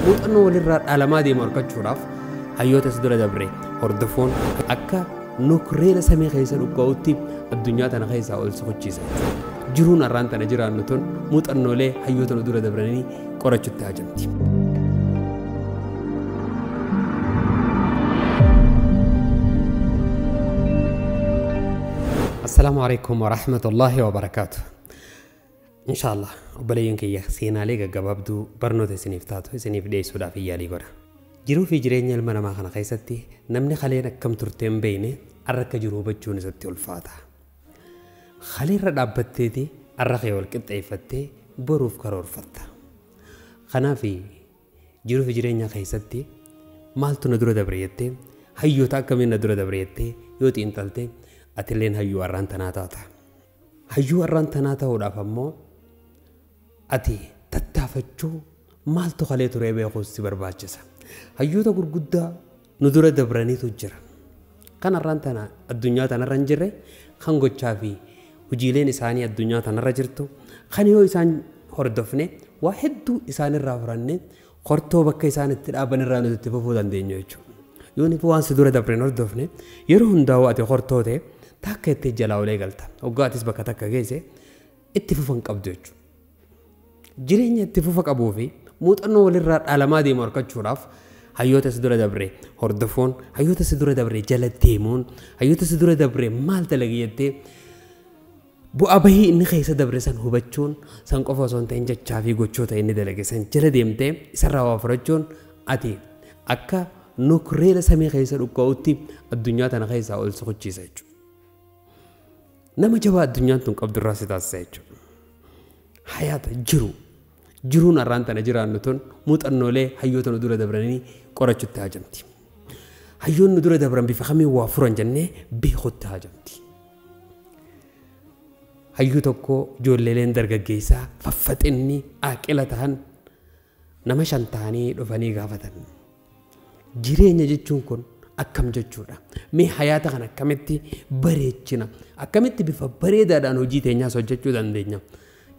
muuxannoo walirraa dhaalamaa deemu argachuudhaaf hayyoota as dura dabre hordofuun akka nukureela samii keessa dhukka'utti addunyaa tana keessaa ol sochochiisa. Jiruun arraan tana jiraannu tun muuxannoolee hayyoota nu dura dabranii qorachuutti hajamti. السلام عليكم ورحمة الله وبركاته. إن شاء الله وبلاين كيا سينا ليك جوابدو برنو تسنيف تاتو سنيف دي سودا في يالي غورا جرو في جرين يلمنا ما خنا خيستي نمني خلينا كم ترتين بيني أرك جرو بتشون ستي الفاتح خلي ردابتي دي أرخي والكتاي فتي بروف كرور فتا خنا في جرو في جرين يا خيستي مالتو ندرو دبريتي هيو تاكمين ندرو دبريتي يوتي انتلتي أتلين هيو أران تناتاتا هيو أران تناتا ودافمو أتي تتافتشو مالتو خليتو ريبي خوستي برباچسا هيو تا غرغدا ندوره دبراني تجرا كان أران تنا الدنيا تنا رنجره خان غوچافي وجيلين إساني الدنيا تنا رجرتو خان يو إسان هردفنه واحدو إسان الرافرانه خورتو بكا إسان التلابن الرانو تتففو داندينيو يجو يوني فوان سدوره دبرين هردفنه يرو هنداو أتي خورتو ده تاكا تجلاو ليغلتا وقاتس بكا تاكا جيسي اتفوفن قبدوچ جيرين اتفوفا قبوفي موطنو ولرا علامه دي مركچوراف هيوتا سدوره دبري هردفون هيوتا سدوره دبري جلتيمون هيوتا سدوره دبري مال تلغيتي بو ابهي ان خيسه دبرسن هوبچون سنقفو سونتين جچافي غوچوتا ان دلغسن جلديمتي سراوا فرچون اتي اكا نوكريل سمي خيسه دكوتي الدنيا تنا خيسه اول سخچيسچ نما جوا الدنيا تون قبض الراس تاسيج حياة جرون أرانتا نجران نتون موت أنولي حيوتا ندورة دبراني قرأت تهاجمتي حيون ندورة دبران بفخمي وافران جنة بيخد تهاجمتي حيوتا كو جول ليلين درجة جيسا ففت إني آكلتهن نمشان تهاني رفاني غافتن جيرين يجتشون كون أكم جتشودا مي حياة خنا كمتي بريتشنا أكمتي بفا بريدا دانو جيتينيا سوجتشودا ندينيا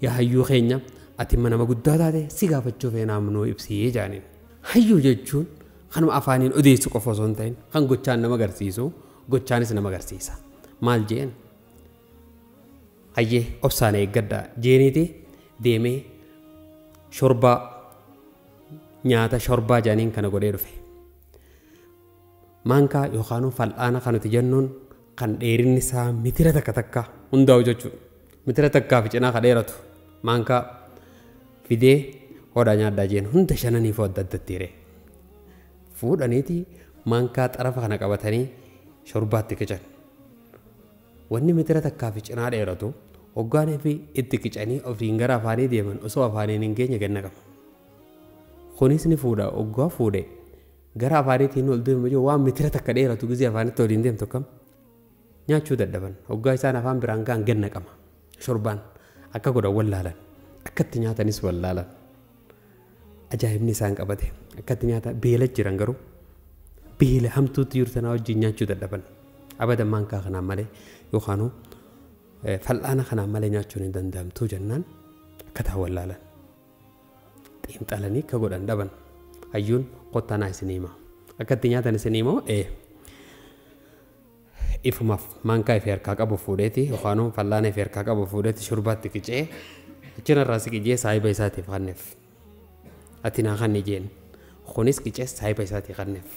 يا هيو خينيا أتمنى ما قد هذا سيجا فتشوفنا منو إبسي جانين هيو جتشون خنم أفانين أديسو كفوزونتين خن قتشان نما غرسيسو قتشانيس نما غرسيسا مال جين هيه أبسانة قدا جينيتي ديمي شربا نياتا شربا جانين كنا قديرو فيه مانكا يوخانو فالآنا خانو تجنون كان ديرين نسا متيرة تكا هنداو جوچو متيرة تكا في جنا خديرتو مانكا فيدي ودانيا داجين هند شناني فود ددتيري فود انيتي مانكا طرف خنا قبتني شربات تكجن وني متيرة تكا في جنا ديرتو وغاني في اتكجني او فينغرا فاني ديمن اسو افاني نينغي غنغم خونيسني فودا وغا فودي gara afaanii tiin ol deemu yoo waan mitira takka dheeratu gizee afaanitti ol hin deemtu kam nyaachuu dadhaban hoggaa isaan afaan biraan gaan ganna qama shorbaan akka godhan wallaalan akkatti nyaatanis wallaalan ajaa'ibni isaan qabate akkatti nyaata beela jiran garuu beela hamtuutti yurtanaa wajjin nyaachuu dadhaban abadan maankaa kanaan malee yookaanuu fal'aana kanaan malee nyaachuun hin danda'amtuu jennaan akkataa wallaalan xiinxalanii akka godhan dhaban hayyuun qottana isinima akkatti nyaatan isinimo ifumaaf manka iferka qabu fuudheeti yookaan fallaana iferka qabu fuudheeti shurbaatti qicee ichina raasi qicee saayiba isaati fannef atina khanni jeen khunis qicee saayiba isaati khannef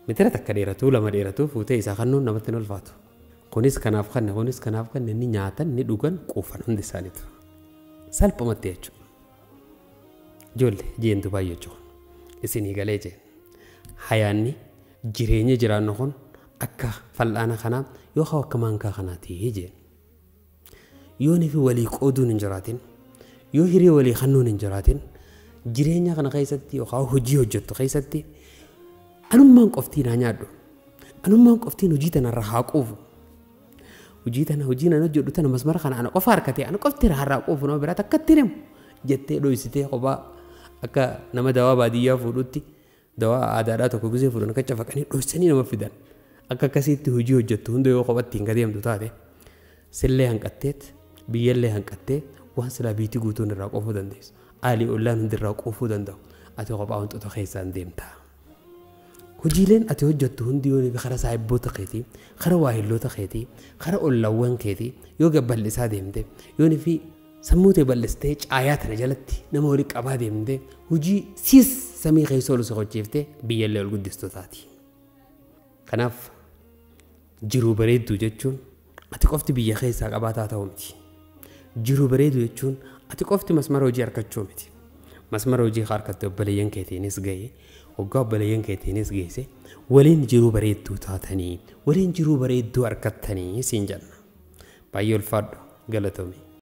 mitira takka dheeratu lama dheeratu fuutee isaa khannuun namatti nolfaatu khunis kanaaf khanne ni nyaatan ni dhugan quufan hundi isaaniitu salphumatti jechuudha jolle jeentu baay'ee jechuudha isinii galee jeen hayaanni jireenya jiraannu kun akka fal'aana kanaa yoo akka maankaa kanaati jeen yoo nifi walii qooduun hin jiraatin yoo hiree walii kannuun hin jiraatin jireenya kana keessatti yoo hojii hojjettu keessatti anummaan qoftiin haa nyaadhu anummaan qoftiin hojii tanarra haa quufu hojii tana hojjedhu tana masmara kana ana qofa harkatee ana qofti irraa quufu nama biraa takkatti himu jettee dhoysitee kophaa akka nama dawaa baadiyyaa fuudhutti dawaa aadaadhaa tokko gisee fuudhan akka cafaqanii dhoysanii nama fidan akka akkasitti hojii hojjettu hunda yoo qophatti hin gadeemtu taate sillee hanqatteet biyyallee hanqattee waan silaa biitii guutuun irraa qoofuu dandeessu aalii ollaan hundirraa qoofuu danda'u ati kophaa wantoota keessaan deemta. Hojiileen ati hojjettu hundi yoo karaa saayibboota keetii, karaa waahilloota keetii, karaa ollawwan keetii yoo bal'isaa deemte yoo fi sammuu ta'e bal'istee caayaa tana jalatti nama walii qabaa deemte hojii siis samii keessa ol sochochiiftee biyyallee ol guddistootaati. Kanaaf jiruu bareedduu jechuun ati qofti biyya keessaa qabaataa ta'uu miti. Jiruu bareedduu jechuun ati qofti masmara hojii harkachuu miti. Masmara hojii harkattee obboleeyyan keetiinis ga'ee waggaa obboleeyyan keetiinis geesse waliin jiruu bareedduu taatanii waliin jiruu bareedduu harkattanii siin jenna. Baay'ee ulfaadhu galatoomi.